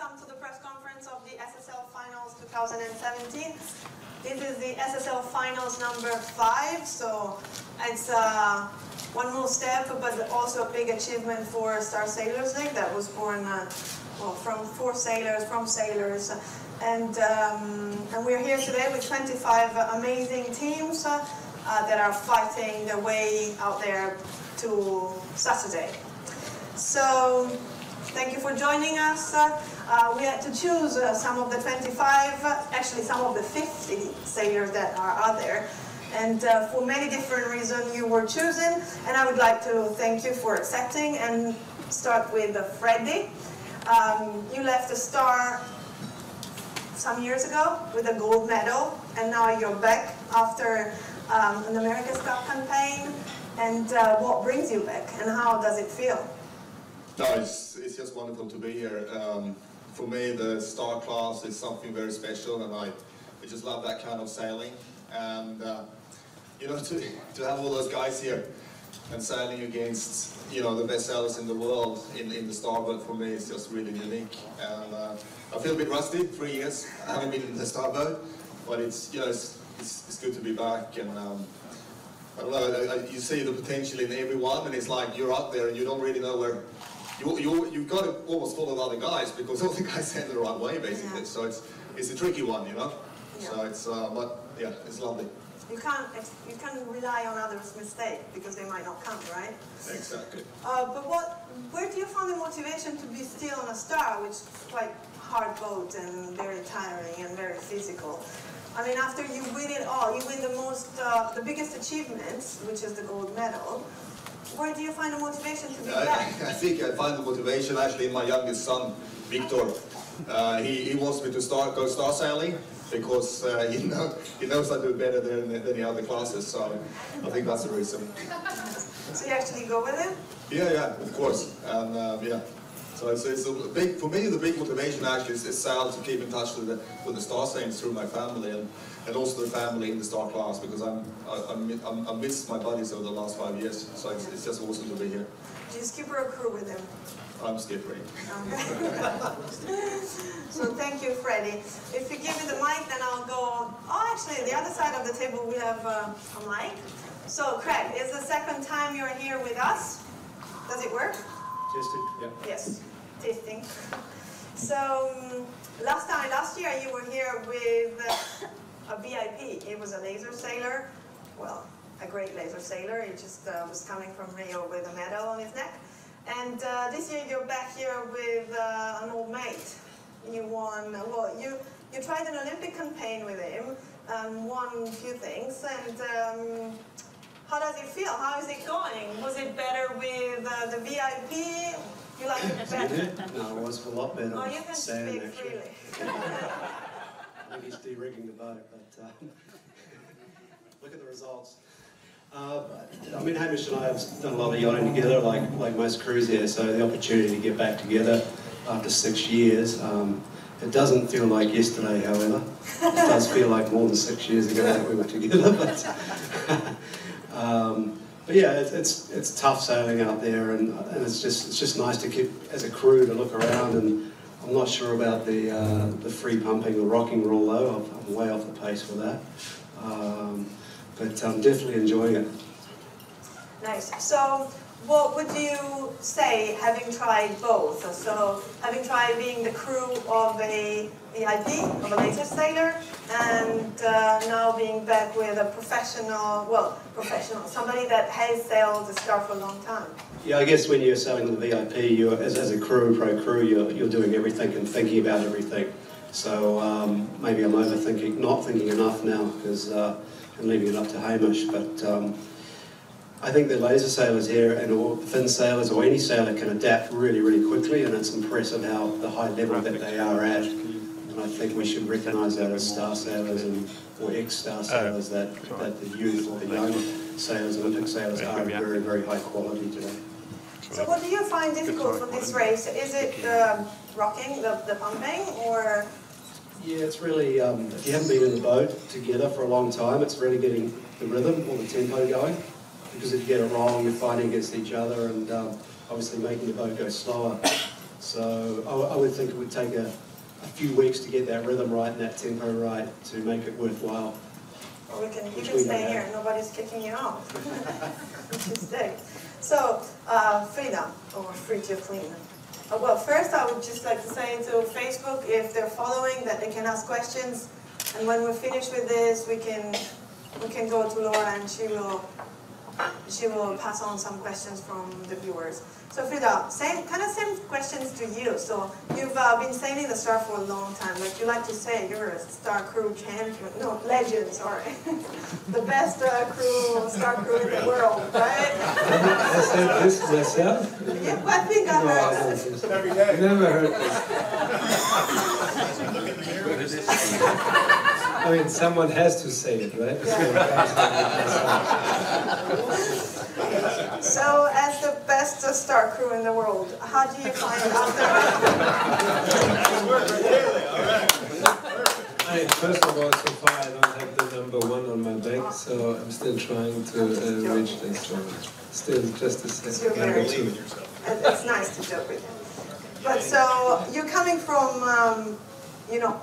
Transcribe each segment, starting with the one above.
welcome to the press conference of the SSL Finals 2017. This is the SSL Finals number 5, so it's one more step, but also a big achievement for Star Sailors League that was born from sailors. And we're here today with 25 amazing teams that are fighting their way out there to Saturday. So, thank you for joining us. We had to choose some of the 25, actually some of the 50 sailors that are out there. And for many different reasons you were chosen. And I would like to thank you for accepting and start with Freddie. You left the Star some years ago with a gold medal, and now you're back after an America's Cup campaign. And what brings you back, and how does it feel? No, it's just wonderful to be here. For me, the Star class is something very special, and I just love that kind of sailing. And you know, to have all those guys here and sailing against, you know, the best sailors in the world in the Starboat, for me, is just really unique. And I feel a bit rusty. 3 years I haven't been in the Starboat, but it's, you know, it's good to be back. And I don't know, you see the potential in everyone, and it's like you're out there and you don't really know where. You've got to almost follow other guys because all the guys sail the right way, basically. Yeah. So it's a tricky one, you know. Yeah. So it's but yeah, it's lovely. You can't rely on others' mistakes because they might not come, right? Exactly. But where do you find the motivation to be still on a Star, which is quite hard boat and very tiring and very physical? I mean, after you win it all, you win the biggest achievements, which is the gold medal. Where do you find the motivation to be back? I think I find the motivation actually in my youngest son, Victor. He wants me to go star sailing because he knows I do better than the other classes. So I think that's the reason. So you actually go with him? Yeah, of course. And yeah. So it's a big, for me, the big motivation actually is sail to keep in touch with the Star Saints through my family and also the family in the Star class, because I missed my buddies over the last 5 years. So it's just awesome to be here. Do you skipper a crew with him? I'm skippering. So thank you, Freddie. If you give me the mic, then I'll go. Oh, actually, the other side of the table we have a mic. So Craig, it's the second time you're here with us. Does it work? Testing, yeah. Yes, testing. So last year you were here with a VIP. He was a laser sailor, well, a great laser sailor. He just was coming from Rio with a medal on his neck. And this year you're back here with an old mate. You won, well, you tried an Olympic campaign with him, won a few things, and how does it feel? How is it going? Was it better with the VIP? You like it better? No, it was a lot better. Oh, you can Sam, speak actually. freely. I think he's de-rigging the boat, but look at the results. I mean, Hamish and I have done a lot of yachting together, like most crews here, so the opportunity to get back together after 6 years, it doesn't feel like yesterday, however. It does feel like more than 6 years ago that we were together, but yeah, it's tough sailing out there, and it's just nice to keep, as a crew, to look around. And I'm not sure about the free pumping or rocking rule though. I'm way off the pace for that, but I'm definitely enjoying it. Nice. So, what would you say, having tried both? So, having tried being the crew of a VIP, of a laser sailor, and now being back with a professional, somebody that has sailed the Star for a long time. Yeah, I guess when you're sailing with the VIP, as a crew, pro crew, you're doing everything and thinking about everything. So maybe I'm overthinking, not thinking enough now, because I'm leaving it up to Hamish, but I think the laser sailors here, or fin sailors, or any sailor, can adapt really, really quickly, and it's impressive how the high level that they are at. And I think we should recognise that as Star sailors or ex-Star sailors, that the youth or the young sailors, Olympic sailors, are very, very high quality today. So what do you find difficult for this race? Is it rocking, the pumping, or? Yeah, it's really, if you haven't been in the boat together for a long time, it's really getting the rhythm or the tempo going. Because if you get it wrong, you're fighting against each other, and obviously making the boat go slower So I would think it would take a few weeks to get that rhythm right and that tempo right to make it worthwhile. Well, you can stay here. Nobody's kicking you out. You can stay. So, Frida, or Free to Clean. Well, first I would just like to say to Facebook, if they're following, that they can ask questions. And when we're finished with this, we can go to Laura and she will pass on some questions from the viewers. So Frida, same questions to you. So you've been sailing the Star for a long time. Like you like to say, you're a Star Crew champion. No, legend, sorry. The best Star Crew in the world, right? I said this myself? Yeah, I think I heard that. Every day. Never heard this. I mean, someone has to say it, right? Yeah. So, as the best Star Crew in the world, how do you find out there? First of all, so far I don't have the #1 on my back, so I'm still trying to reach this. So still just a second. It's nice to joke with you. But so, you're coming from,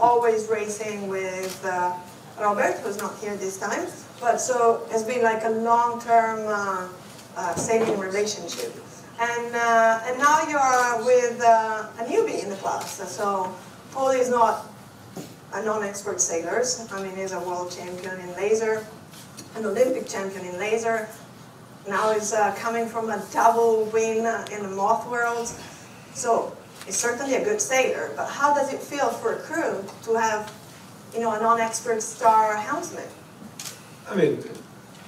always racing with Robert, who's not here this time, but so it's been like a long-term sailing relationship. And now you're with a newbie in the class. So Paul is not a non-expert sailor. I mean, he's a world champion in laser, an Olympic champion in laser. Now he's coming from a double win in the Moth World. So he's certainly a good sailor. But how does it feel for a crew to have, a non-expert star helmsman? I mean,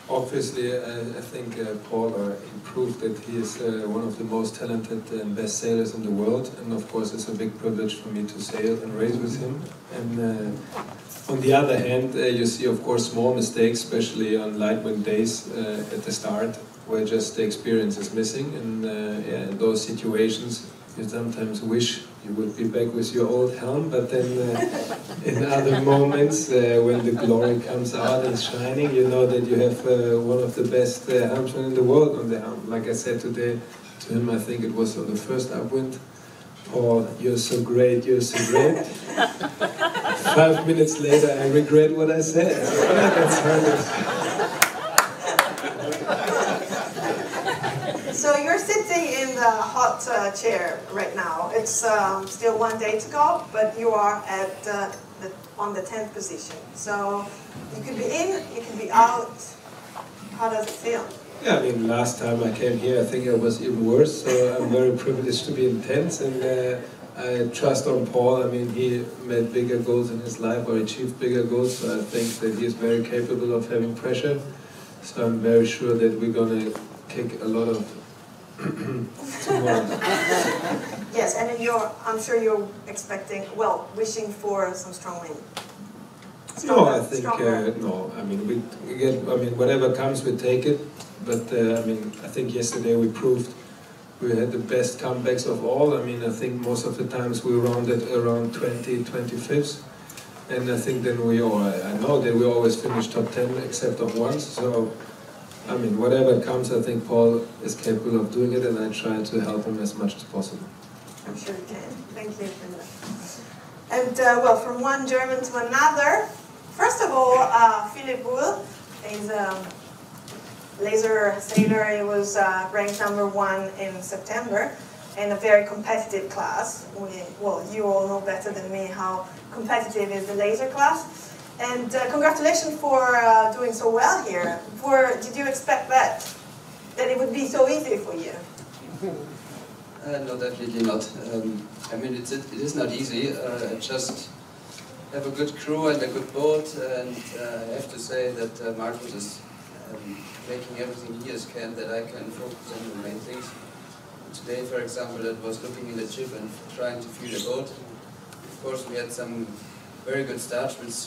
obviously, I think Paul proved that he is one of the most talented and best sailors in the world, and of course it's a big privilege for me to sail and race with him. And on the other hand, you see of course small mistakes, especially on light wind days at the start, where just the experience is missing, and in those situations you sometimes wish you would be back with your old helm, but then in other moments when the glory comes out and shining, you know that you have one of the best helmsmen in the world on the helm. Like I said today to him, I think it was on the first upwind, Paul, you're so great, you're so great. 5 minutes later I regret what I said. That's how it is. So you're sitting in the hot chair right now. It's still 1 day to go, but you are on the 10th position. So you could be in, you could be out. How does it feel? Yeah, I mean, last time I came here, I think it was even worse. So I'm very privileged to be in 10th, and I trust on Paul. I mean, he made bigger goals in his life, or achieved bigger goals. So I think that he is very capable of having pressure. So I'm very sure that we're gonna kick a lot of tomorrow. Yes, and I'm sure you're expecting, wishing for some strong wind. No, I think no. I mean, we get. I mean, whatever comes, we take it. But I mean, I think yesterday we proved we had the best comebacks of all. I mean, I think most of the times we rounded around 20, 25th, and I think then I know that we always finish top 10 except of once. So. I mean, whatever comes, I think Paul is capable of doing it, and I try to help him as much as possible. I'm sure you can. Thank you for that. And from one German to another, first of all, Philipp Buhl is a laser sailor. He was ranked #1 in September in a very competitive class. You all know better than me how competitive is the laser class. And congratulations for doing so well here. Did you expect that it would be so easy for you? No, definitely not. I mean, it is not easy. I just have a good crew and a good boat, and I have to say that Marcus is making everything he can that I can focus on the main things. Today, for example, it was looking in the jib and trying to feel the boat. Of course, we had some very good start, which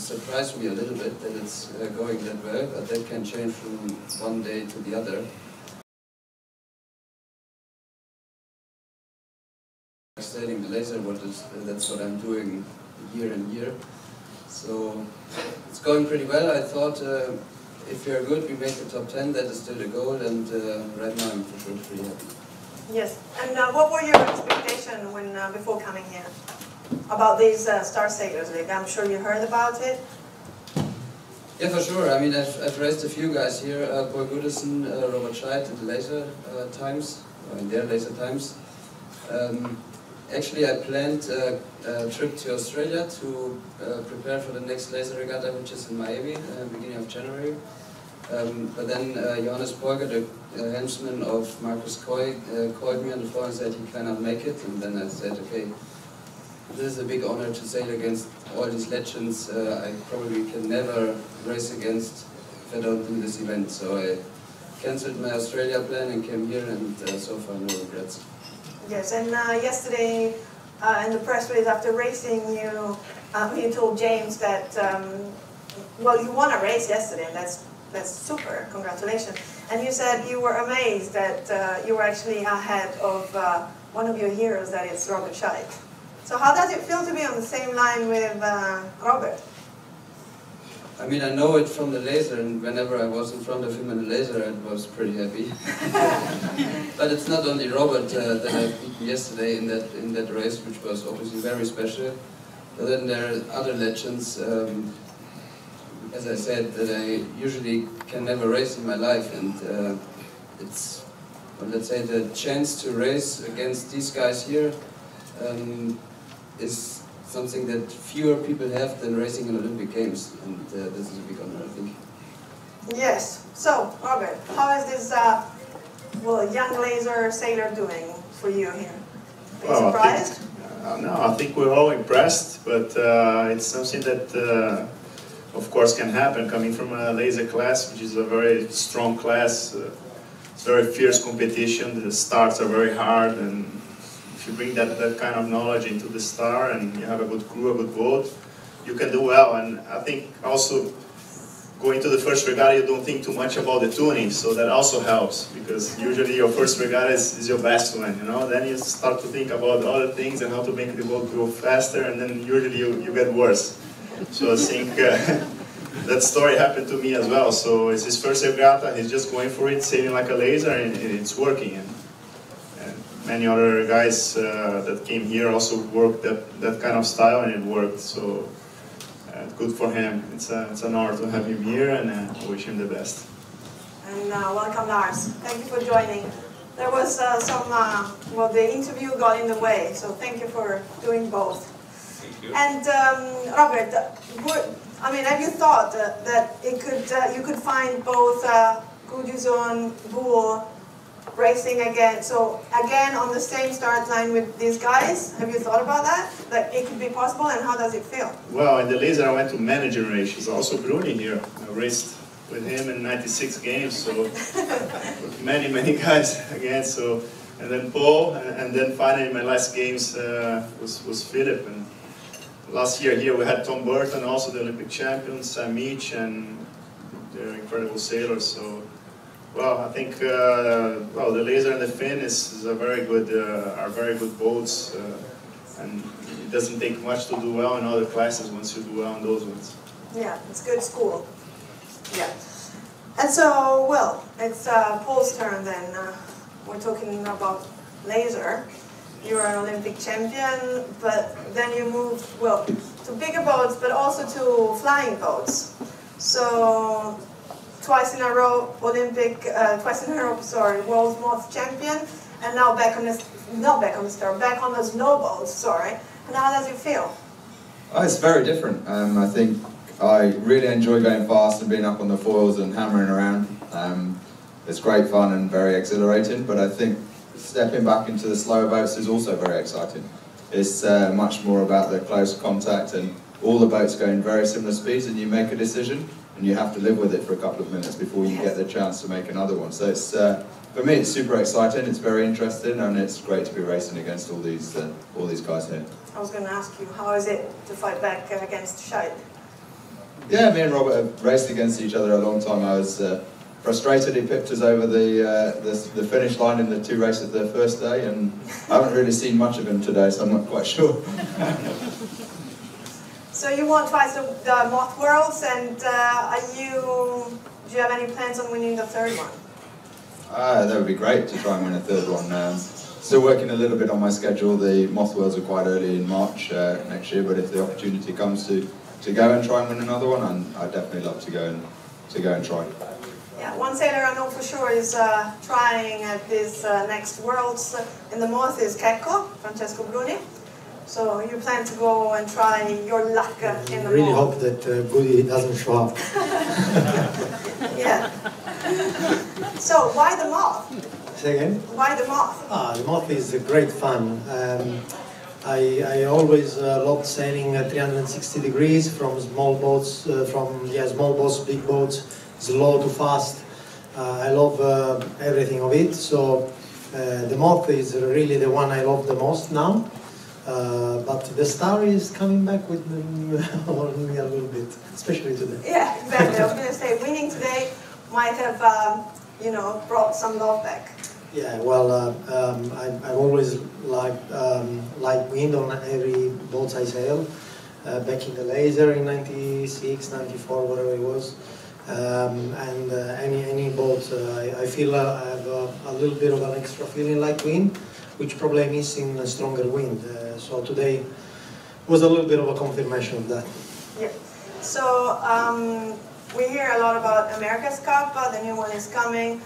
surprised me a little bit that it's going that well, but that can change from one day to the other. Studying the laser, that's what I'm doing year and year. So it's going pretty well. I thought if we are good, we make the top 10, that is still the goal, and right now I'm for sure pretty happy. Yes. And what were your expectations when before coming here about these Star Sailors League? I'm sure you heard about it. Yeah, for sure. I mean, I've raced a few guys here, Paul Goodison, Robert Scheid in the later times, or in their later times. Actually, I planned a trip to Australia to prepare for the next laser regatta, which is in Miami, beginning of January. But then Johannes Polger, the helmsman of Marcus Coy, called me on the phone and said he cannot make it. And then I said, okay, this is a big honor to sail against all these legends. I probably can never race against if I don't do this event. So I cancelled my Australia plan and came here, and so far no regrets. Yes, and yesterday in the press release after racing, you told James that, well, you won a race yesterday, and that's super, congratulations. And you said you were amazed that you were actually ahead of one of your heroes, that is Robert Scheid. So how does it feel to be on the same line with Robert? I mean, I know it from the laser, and whenever I was in front of him in the laser, I was pretty happy. But it's not only Robert that I beat yesterday in that race, which was obviously very special. But then there are other legends, as I said, that I usually can never race in my life, and it's, well, let's say, the chance to race against these guys here is something that fewer people have than racing in Olympic Games, and this is a big honor, I think. Yes. So, Robert, how is this well, young laser sailor doing for you here? Are you surprised? No, I think we're all impressed, but it's something that, of course, can happen coming from a laser class, which is a very strong class. It's very fierce competition. The starts are very hard, and if you bring that kind of knowledge into the Star and you have a good crew, a good boat, you can do well. And I think also going to the first regatta, you don't think too much about the tuning, so that also helps, because usually your first regatta is your best one, you know. Then you start to think about other things and how to make the boat go faster, and then usually you get worse. So I think that story happened to me as well. So it's his first regatta, he's just going for it, sailing like a laser, and it's working. And many other guys that came here also worked that kind of style, and it worked. So good for him. It's an honor to have him here, and I wish him the best. And welcome, Lars. Thank you for joining. There was well, the interview got in the way, so thank you for doing both. Thank you. And Robert, I mean, have you thought that you could find both Guduzon, Bull, racing again, so again on the same start line with these guys? Have you thought about that? That it could be possible, and how does it feel? Well, in the laser I went to manager races, also Bruni here. I raced with him in 96 games, so many guys again. So, and then Paul, and then finally my last games was Philip. And last year here we had Tom Burton, also the Olympic champion, Sam Meach, and they're incredible sailors. So. Well, I think well, the laser and the fin is a very good, are very good boats, and it doesn't take much to do well in other classes once you do well in those ones. Yeah, it's good school. Yeah, and so well, it's Paul's turn then. We're talking about laser. You were an Olympic champion, but then you moved well to bigger boats, but also to flying boats. So. Twice in a row, sorry, world's most champion, and now back on the snowboards, sorry. And how does it feel? Oh, it's very different. I think I really enjoy going fast and being up on the foils and hammering around. It's great fun and very exhilarating, but I think stepping back into the slower boats is also very exciting. It's much more about the close contact, and all the boats go in very similar speeds, and you make a decision. And you have to live with it for a couple of minutes before you get the chance to make another one. So it's, for me, it's super exciting. It's very interesting, and it's great to be racing against all these guys here. I was going to ask you, how is it to fight back against Scheid? Yeah, me and Robert have raced against each other a long time. I was frustrated he pipped us over the finish line in the two races the first day, and I haven't really seen much of him today, so I'm not quite sure. So you won twice the Moth Worlds, and do you have any plans on winning the third one? That would be great to try and win a third one. Still working a little bit on my schedule. The Moth Worlds are quite early in March next year, but if the opportunity comes to go and try and win another one, I'd definitely love to go and try. Yeah, one sailor I know for sure is trying at this next Worlds in the Moth is Kekko, Francesco Bruni. So you plan to go and try your luck in the I really Moth? hope that Goody doesn't show up. Yeah. So why the Moth? Say again? Why the Moth? The Moth is great fun. I always loved sailing at 360 degrees from small boats, small boats, big boats, slow to fast. I love everything of it. So the Moth is really the one I love the most now. But the Star is coming back with me a little bit, especially today. Yeah, exactly. I was going to say winning today might have, brought some love back. Yeah, well, I've always liked wind on every boat I sail. Back in the Laser in '96, '94, whatever it was, and any boat, I feel I have a little bit of an extra feeling like wind, which probably I'm missing a stronger wind. So today was a little bit of a confirmation of that. Yeah. So we hear a lot about America's Cup. The new one is coming.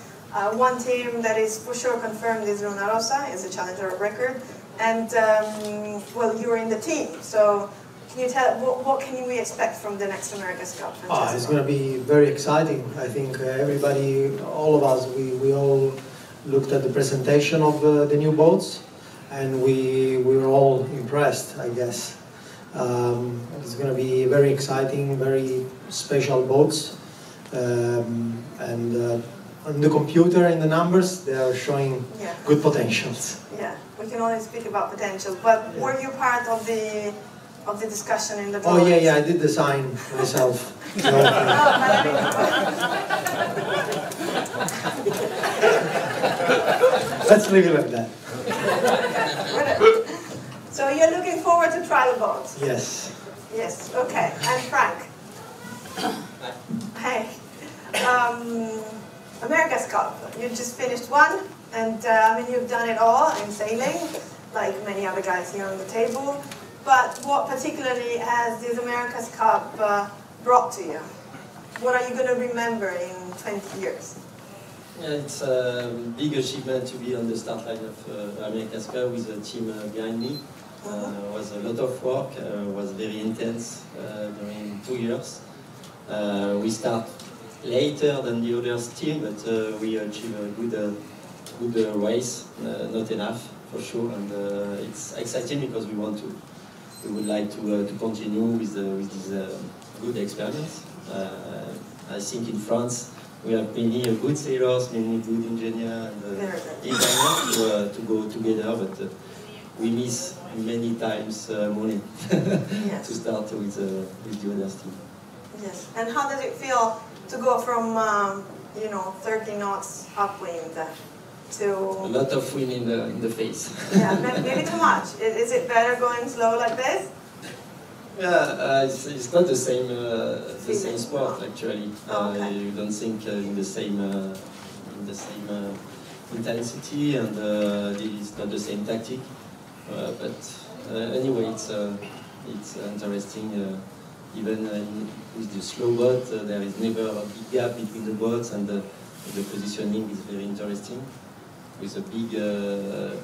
One team that is for sure confirmed is Luna Rossa, is a challenger of record. And, well, you're in the team, so can you tell, what can we expect from the next America's Cup? It's going to be very exciting. I think everybody, all of us, we all looked at the presentation of the new boats, and we were all impressed, I guess. It's going to be very exciting, very special boats. On the computer and the numbers, they are showing good potentials. Yeah, we can only speak about potential. But were you part of the discussion in the boat? Oh yeah, I did design myself. Let's leave it like that. So you're looking forward to try the boat? Yes. Yes. Okay. And Frank. Hey. America's Cup. You just finished one, and you've done it all in sailing, like many other guys here on the table. But what particularly has this America's Cup brought to you? What are you going to remember in 20 years? Yeah, it's a big achievement to be on the start line of America's Cup with a team behind me. It was a lot of work, was very intense during 2 years. We start later than the others team, but we achieve a good race, not enough for sure, and it's exciting because we would like to continue with this good experience. I think in France we have many good sailors, many good engineers and designers to go together, but we miss many times money to start with the others team. Yes, and how does it feel to go from 30 knots upwind to... A lot of wind in the face. Yeah, maybe too much. Is it better going slow like this? Yeah, it's not the same sport actually. Okay. You don't think in the same intensity, and it's not the same tactic. But anyway, it's interesting. Even with the slow boat, there is never a big gap between the boats, and the positioning is very interesting. With a big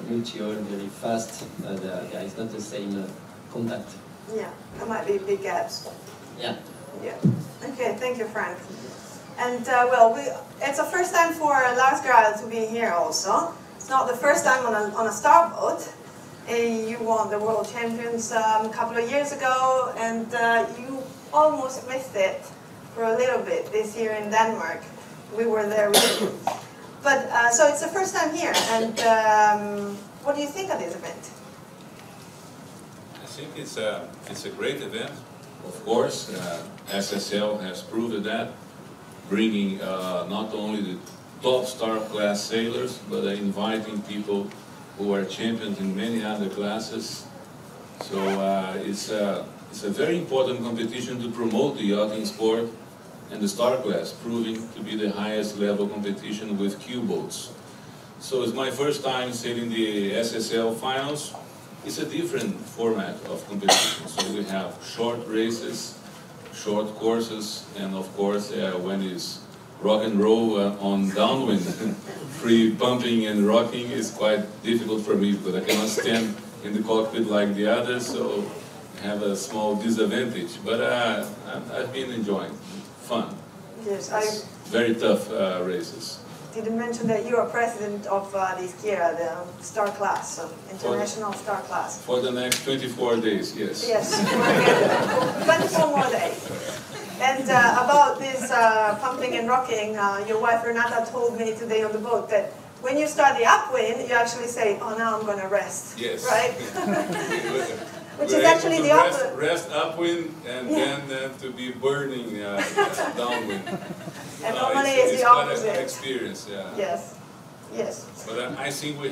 multi-hull, very fast, there is not the same contact. Yeah, there might be big gaps. Yeah. Yeah. Okay, thank you, Frank. And well, it's the first time for Lars Graal to be here also. It's not the first time on a star boat. You won the World Champions a couple of years ago, and you almost missed it for a little bit this year in Denmark. We were there with you. But, so it's the first time here, and what do you think of this event? I think it's a great event, of course. SSL has proved that, bringing not only the top star class sailors, but inviting people who are champions in many other classes. So it's a very important competition to promote the yachting sport, and the star class, proving to be the highest level competition with Q-boats. So it's my first time sailing the SSL finals. It's a different format of competition. So we have short races, short courses, and of course when it's rock and roll on downwind, free pumping and rocking is quite difficult for me because I cannot stand in the cockpit like the others, so I have a small disadvantage. But I've been enjoying. Fun. Yes, I Very tough races. didn't mention that you are president of the ISKIRA, the star class, international star class. For the next 24 days, yes. Yes, 24 more days. And about this pumping and rocking, your wife Renata told me today on the boat that when you start the upwind, you actually say, oh, now I'm going to rest. Yes. Right? Which is We're actually able the to opposite. rest upwind and then to be burning downwind. And normally it's the quite opposite. an experience, yeah. Yes, yes. But I think we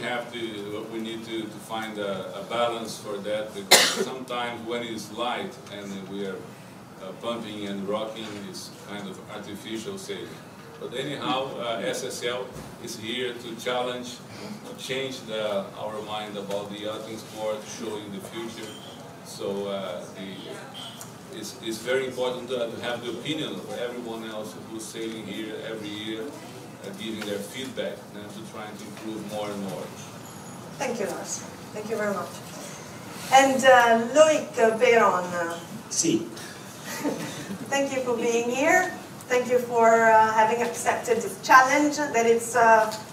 need to find a balance for that, because sometimes when it's light and we are pumping and rocking, it's kind of artificial sailing. But anyhow, SSL is here to challenge, to change our mind about the yachting sport, showing the future. So it's very important to have the opinion of everyone else who's sailing here every year, giving their feedback and to try to improve more and more. Thank you, Lars. Thank you very much. And Loic Perron. Si. Thank you for being here. Thank you for having accepted this challenge, that it's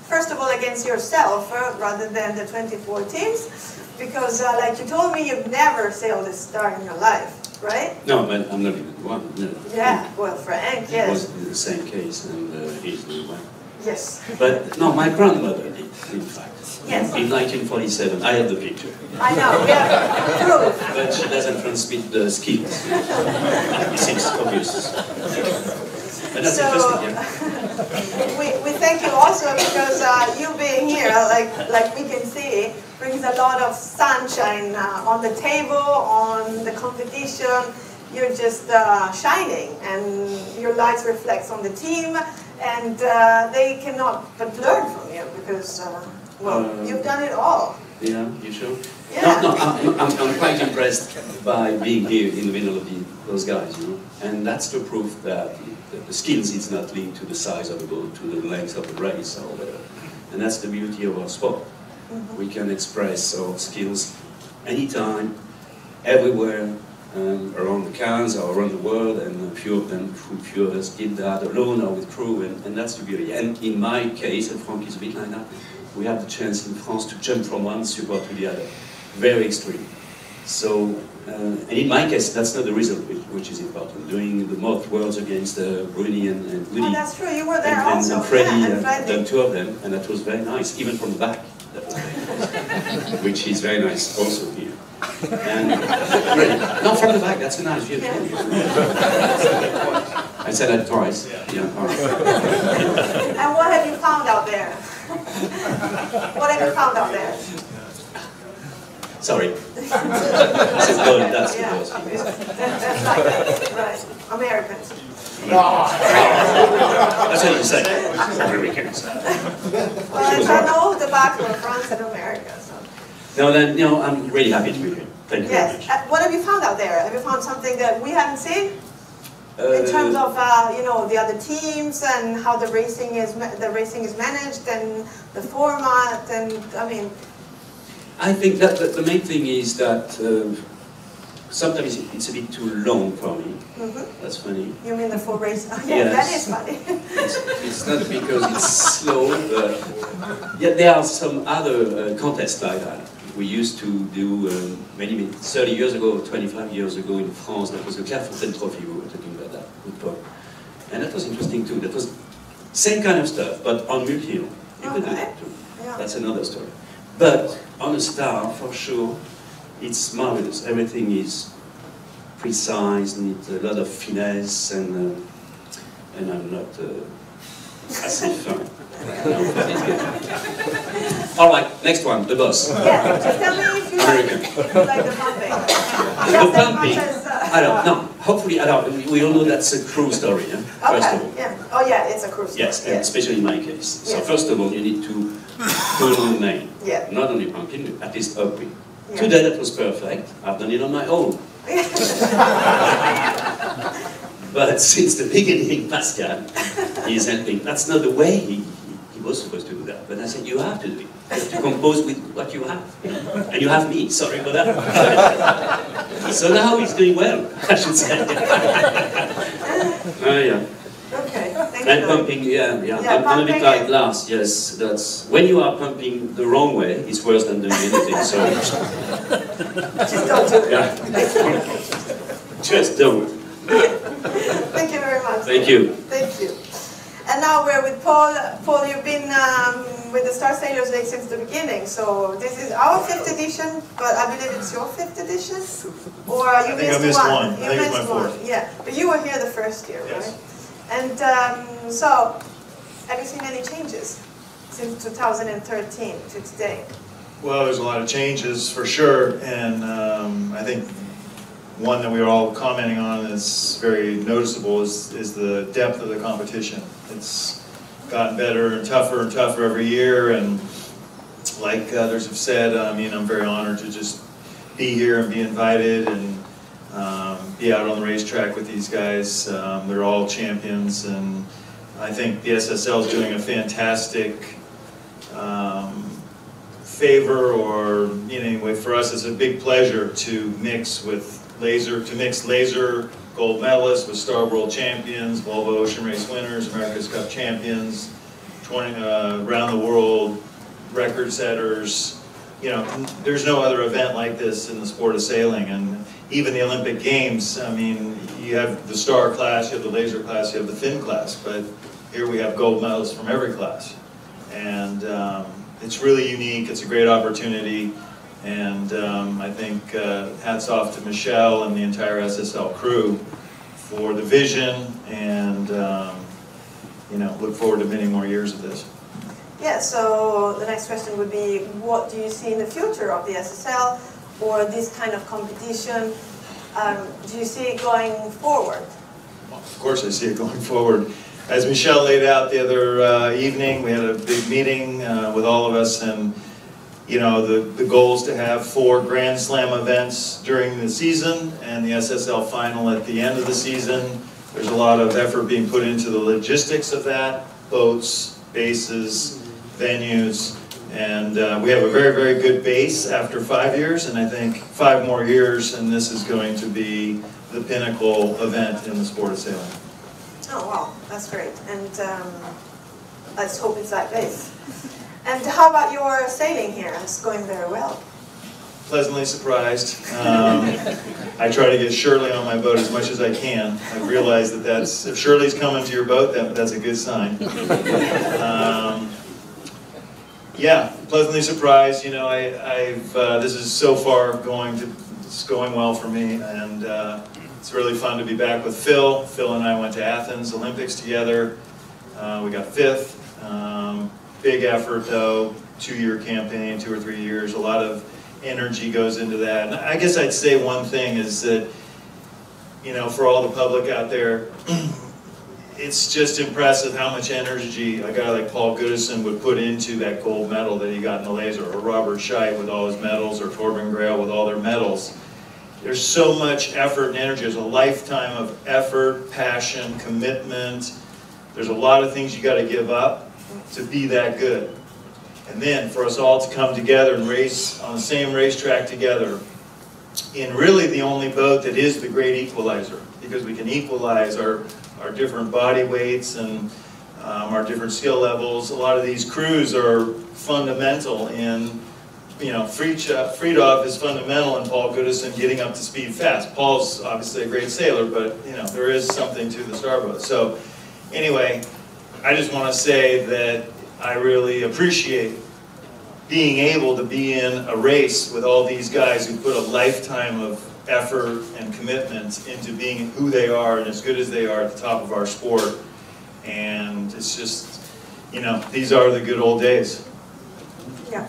first of all against yourself rather than the 24 teams, because like you told me, you've never sailed a star in your life, right? No, but I'm not even one. No. Yeah, well, Frank, It was yes. the same case, and he's the one. Yes. But no, my grandmother did, in fact. Yes. In 1947, I have the picture. I know, we have proof. But she doesn't transmit the skills. It seems obvious. But that's interesting, yeah. we thank you also because you being here, like we can see, brings a lot of sunshine on the table, on the competition. You're just shining, and your lights reflects on the team, and they cannot but learn from you because, well, you've done it all. Yeah, you sure? Yeah. No, I'm quite impressed by being here in the middle of those guys, you know. And that's the proof that the skills is not linked to the size of the boat, to the length of the race or whatever. And that's the beauty of our sport. Mm-hmm. We can express our skills anytime, everywhere, around the cans or around the world, and a few of us did that alone or with crew, and that's the beauty. And in my case, and Frank is a bit like that, we have the chance in France to jump from one support to the other. Very extreme. So, and in my case, that's not the result which is important. Doing the mock worlds against Bruni and Woody. Oh, that's true, you were there and also. And Freddie, yeah, and Freddie. done two of them, and that was very nice, even from the back. That was very nice. Which is very nice also here. And, really, no, from the back, that's a nice view. Yeah. I said that twice. Yeah, all right. And what have you found out there? What have you found out there? Sorry. That's the boat. That's right. Americans. That's what you say. Americans. Well, I know the back of France and America. So. No, then, you know, I'm really happy to be here. Thank you very Yes. much. What have you found out there? Have you found something that we haven't seen? In terms of you know, the other teams and how the racing is managed and the format, and I mean. I think that the main thing is that sometimes it's a bit too long for me. Mm-hmm. That's funny. You mean the full race? Oh, yeah, Yes. that is funny. It's not because it's slow, but yeah, there are some other contests like that. We used to do many 30 years ago, 25 years ago in France. That was the Clairefontaine Trophy. We were talking about that with Paul, and that was interesting too. That was same kind of stuff, but on multi-hull. You could do that too. Yeah. That's another story. But on a star, for sure, it's marvelous. Everything is precise, needs a lot of finesse, and I'm not assez fin. All right, next one, the boss. Yeah, just tell me if you American. like the pumping. The Just as pumping. much as, Alors, no, hopefully, alors, we all know that's a crew story, yeah? First of all. Yeah. Oh yeah, it's a cruise. Yes, and especially in my case. So Yes. first of all, you need to put on the main. Yeah. Not only pumping, at least upping. Yeah. Today that was perfect. I've done it on my own. But since the beginning, Pascal is helping. That's not the way he was supposed to do that. But I said, you have to do it. You have to compose with what you have. And you have me, sorry for that. So now he's doing well, I should say. Yeah. Okay, thank And you. pumping, yeah. Yeah, I'm a bit pumping like is- Lars, yes. That's when you are pumping the wrong way, it's worse than doing anything. So Just don't do it. yeah, just don't. Thank you very much. Thank you. Thank you. And now we're with Paul. Paul, you've been with the Star Sailors League since the beginning, so this is our 5th edition, but I believe it's your 5th edition? Or you I think I missed one. You I think it's missed my one, 4th. yeah. But you were here the first year, Yes. right? And so, have you seen any changes since 2013 to today? Well, there's a lot of changes for sure, and I think one that we are all commenting on is very noticeable is the depth of the competition. It's gotten better and tougher every year, and like others have said, I mean, I'm very honored to just be here and be invited and be out on the racetrack with these guys. They're all champions, and I think the SSL is doing a fantastic favor, or anyway, for us it's a big pleasure to mix laser gold medalists with Star World champions, Volvo Ocean Race winners, America's Cup champions, around the world record setters. You know, there's no other event like this in the sport of sailing, and even the Olympic Games. I mean, you have the star class, you have the laser class, you have the fin class, but here we have gold medals from every class, and it's really unique. It's a great opportunity. And I think hats off to Michelle and the entire SSL crew for the vision, and look forward to many more years of this. Yeah, so the next question would be, what do you see in the future of the SSL or this kind of competition? Do you see it going forward? Well, of course I see it going forward. As Michelle laid out the other evening, we had a big meeting with all of us, and the goal is to have 4 Grand Slam events during the season and the SSL final at the end of the season. There's a lot of effort being put into the logistics of that, boats, bases, venues, and we have a very, very good base after 5 years, and I think 5 more years and this is going to be the pinnacle event in the sport of sailing. Oh wow, that's great, and let's hope it's that base. And how about your sailing here? It's going very well. Pleasantly surprised. I try to get Shirley on my boat as much as I can. I've realized that if Shirley's coming to your boat, that's a good sign. Yeah, pleasantly surprised. This is so far it's going well for me, and it's really fun to be back with Phil. Phil and I went to Athens Olympics together. We got 5th. Big effort though, 2-year campaign, 2 or 3 years. A lot of energy goes into that. And I guess I'd say one thing is that, for all the public out there, it's just impressive how much energy a guy like Paul Goodison would put into that gold medal that he got in the laser, or Robert Scheidt with all his medals, or Torben Grail with all their medals. There's so much effort and energy. There's a lifetime of effort, passion, commitment. There's a lot of things you got to give up to be that good. And then for us all to come together and race on the same racetrack together in really the only boat that is the great equalizer, because we can equalize our different body weights and our different skill levels. A lot of these crews are fundamental in, Friedhoff is fundamental in Paul Goodison getting up to speed fast. Paul's obviously a great sailor, but there is something to the starboat. So anyway, I just want to say that I really appreciate being able to be in a race with all these guys who put a lifetime of effort and commitment into being who they are and as good as they are at the top of our sport. And it's just, these are the good old days. Yeah.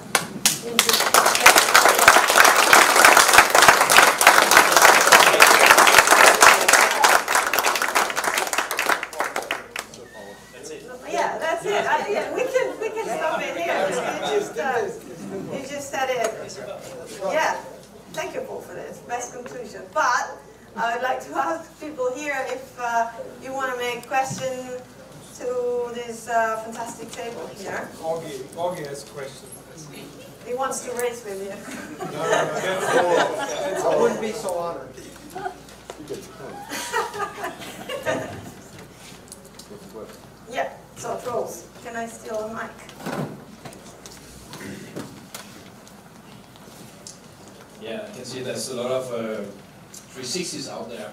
Yeah, that's it. Yeah, we can stop it here. You just said it. Yeah. Thank you, Paul, for this. Best conclusion. But I would like to ask people here if you want to make a question to this fantastic table here. Augie has a question. He wants to race with you. No, I wouldn't be so honored. Yeah, so trolls. Can I steal a mic? Yeah, I can see there's a lot of 360s out there.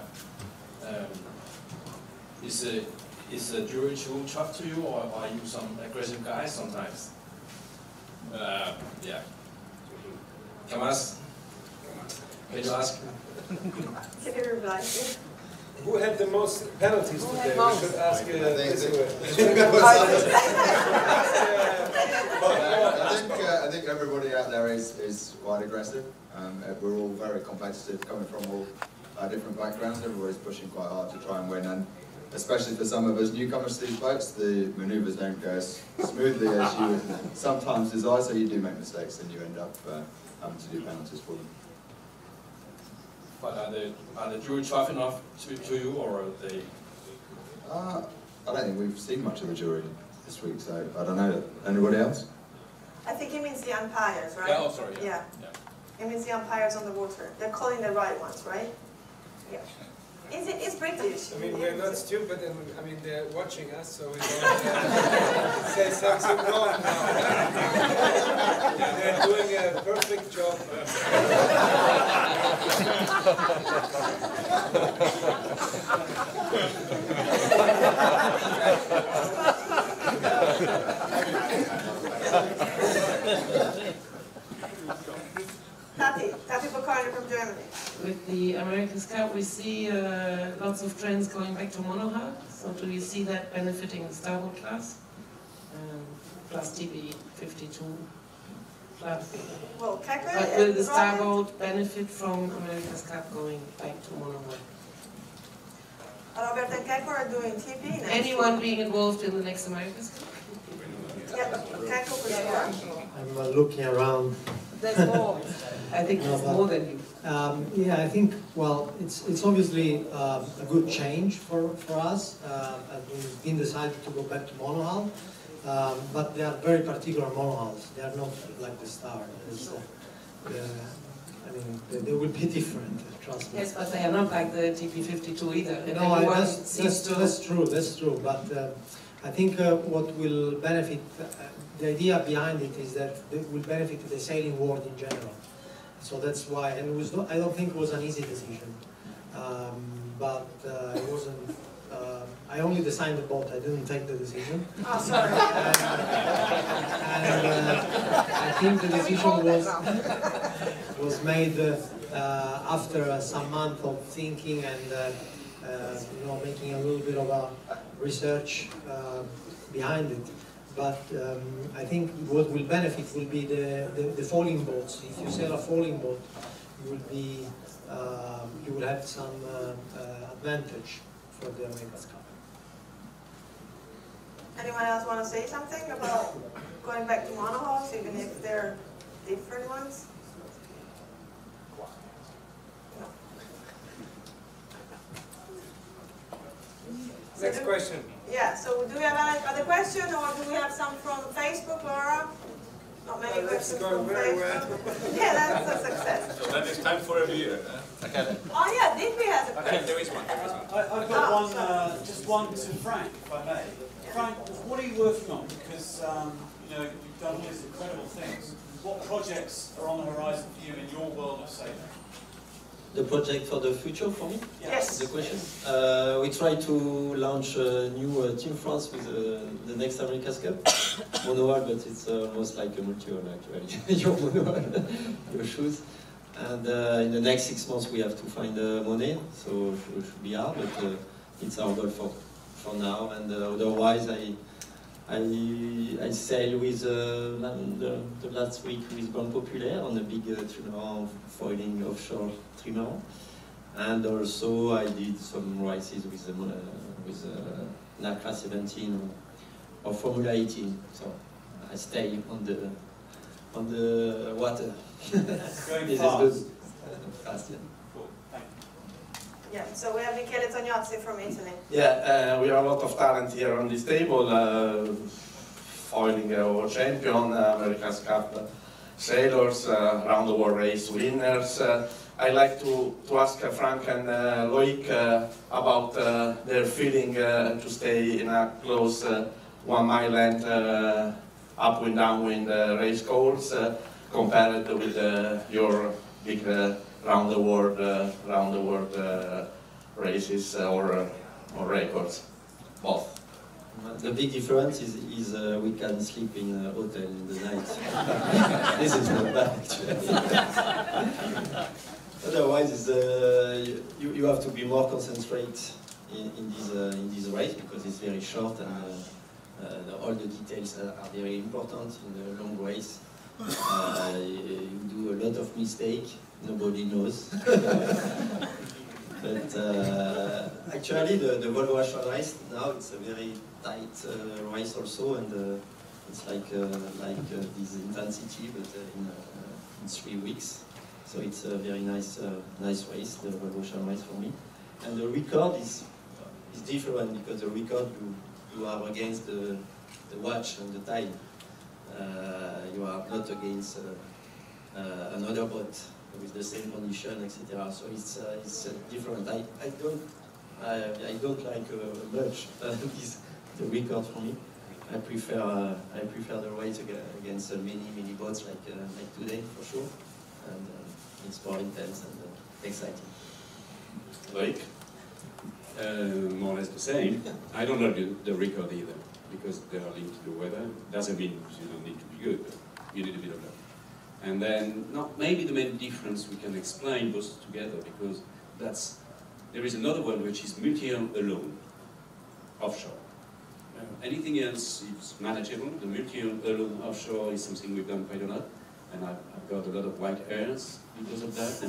Is the jury too tough to you, or are you some aggressive guys sometimes? Yeah. Kamas, can you ask? Can you reply? Who had the most penalties today? We should ask this way. I think everybody out there is quite aggressive. We're all very competitive, coming from all different backgrounds. Everybody's pushing quite hard to try and win, and especially for some of us newcomers to these boats, the manoeuvres don't go as smoothly as you would sometimes desire, so you do make mistakes and you end up having to do penalties for them. But are the jury tough enough to you, or are they? I don't think we've seen much of the jury this week, so I don't know. Anybody else? I think he means the umpires, right? Yeah, oh, sorry. Yeah. It means the umpires on the water. They're calling the right ones, right? Yeah. It's British. I mean, we're not stupid, and I mean, they're watching us, so we don't say something wrong now. They're doing a perfect job. Tati Bacardi from Germany. With the America's Cup, we see lots of trends going back to monohull. So do you see that benefiting the starboard class? Plus TB 52 plus. Well, but will the starboard benefit from America's Cup going back to monohull? Robert and Kekko are doing TP now. Anyone being involved in the next America's Cup? Yeah, Kekko for sure. I'm looking around. There's more. I think there's more than you. Yeah, I think, well, it's obviously a good change for us. We've been decided to go back to monohull, but they are very particular monohulls. They are not like the Star. I mean, they will be different, trust me. Yes, but they are not like the TP52 either. And no, that's true. But I think what will benefit, the idea behind it is that it will benefit the sailing world in general. So that's why, and it was not, I don't think it was an easy decision, but it wasn't. I only designed the boat. I didn't take the decision. Oh, sorry. And I think the decision was made after some months of thinking and making a little bit of a research behind it. But I think what will benefit will be the foiling boats. If you sail a foiling boat, you will have some advantage for the America's Cup. Anyone else want to say something about going back to monohulls, even if they're different ones? No. Next question. Yeah, so do we have any other question, or do we have some from Facebook, Laura? Not many questions from Facebook. Yeah, that's a success. So then it's time for a beer. Okay. Oh yeah, Digby has a question. Okay, there is one. I've got one, just one to Frank, if I may. Frank, what are you working on? Because you've done all these incredible things. What projects are on the horizon for you in your world of sailing? The project for the future for me? Yes. The question? We try to launch a new Team France with the next America's Cup. Monohull, but it's almost like a multi-hull actually. Your monohull, your shoes. And in the next 6 months we have to find money, so it should be hard, but it's our goal for now. And otherwise I sail with the last week with Grand Populaire on a big trimaran foiling offshore trimaran, and also I did some races with NACRA 17 of Formula 18. So I stay on the water. Going this fast. is good. Fast, yeah. Cool. Thank you. Yeah, so we have Michele Tognazzi from Italy. Yeah, we have a lot of talent here on this table, foiling our champion, America's Cup sailors, round the world race winners. I'd like to ask Frank and Loic about their feeling to stay in a close 1 mile length upwind, downwind race course compared with your big round the world races or records, both. The big difference is we can sleep in a hotel in the night. This is not bad, actually. Otherwise, you have to be more concentrated in this race because it's very short and all the details are very important in the long race. You do a lot of mistakes, nobody knows. But actually, the Volvo Astra race now it's a very tight race also, and it's like this intensity, but in 3 weeks. So it's a very nice race, the Volvo Astra race for me. And the record is different because the record you are against the watch and the time. You are not against another boat with the same condition, etc. So it's different. I don't like much the record for me. I prefer the race against many boats like today for sure, and it's more intense and exciting. Like more or less the same. I don't know the record either because they are linked to the weather. Doesn't mean you don't need to be good, but you need a bit of luck. And then, maybe the main difference we can explain both together because there is another one which is multi-hull alone, offshore. Anything else is manageable. The multi-hull alone offshore is something we've done quite a lot, and I've got a lot of white hairs because of that,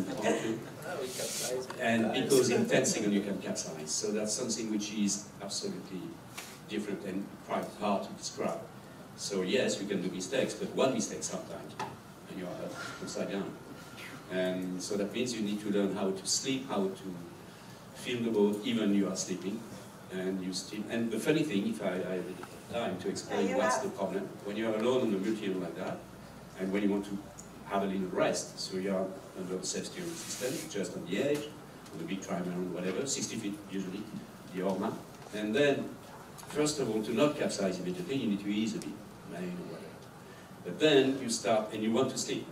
and because in 10 seconds you can capsize. So that's something which is absolutely different and quite hard to describe. So yes, you can do mistakes, but one mistake sometimes, and you're upside down. And so that means you need to learn how to sleep, how to film the boat, even you are sleeping. And you still, and the funny thing, if I have time to explain what's the problem, when you're alone on a multi-hull like that, and when you want to have a little rest, so you're under the self-steering system, just on the edge, on the big trimaran, whatever, 60 feet usually, the Orma. And then, first of all, to not capsize immediately, you need to ease a bit, main or whatever. But then you start, and you want to sleep.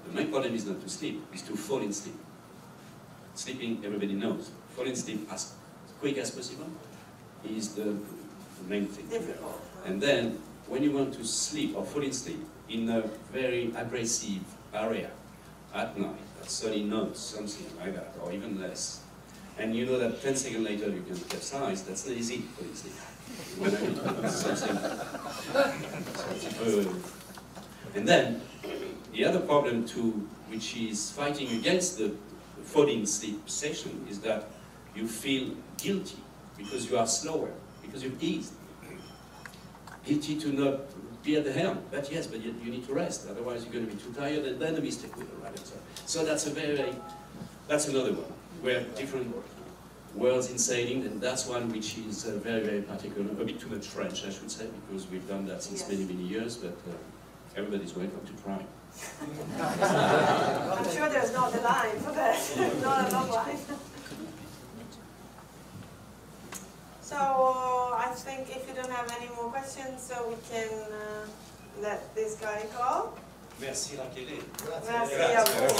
The main problem is not to sleep, it's to fall in sleep. Sleeping, everybody knows. Fall in sleep as quick as possible is the main thing. And then, when you want to sleep or fall in sleep in a very aggressive area at night, at 30 knots, something like that, or even less, and you know that 10 seconds later you can capsize, that's not easy for you sleep. When I mean, something. And then, the other problem too, which is fighting against the falling sleep session, is that you feel guilty because you are slower, because you've eased. Guilty to not be at the helm, but yes, but you need to rest, otherwise you're going to be too tired, and then the mistake will arise. So that's that's another one, where different worlds in sailing, and that's one which is very, very particular, a bit too much French, I should say, because we've done that since many, many years, but everybody's welcome to try. I'm sure there's not a line for that, not a long line. So I think if you don't have any more questions, so we can let this guy go. Merci Raquel. Merci à vous.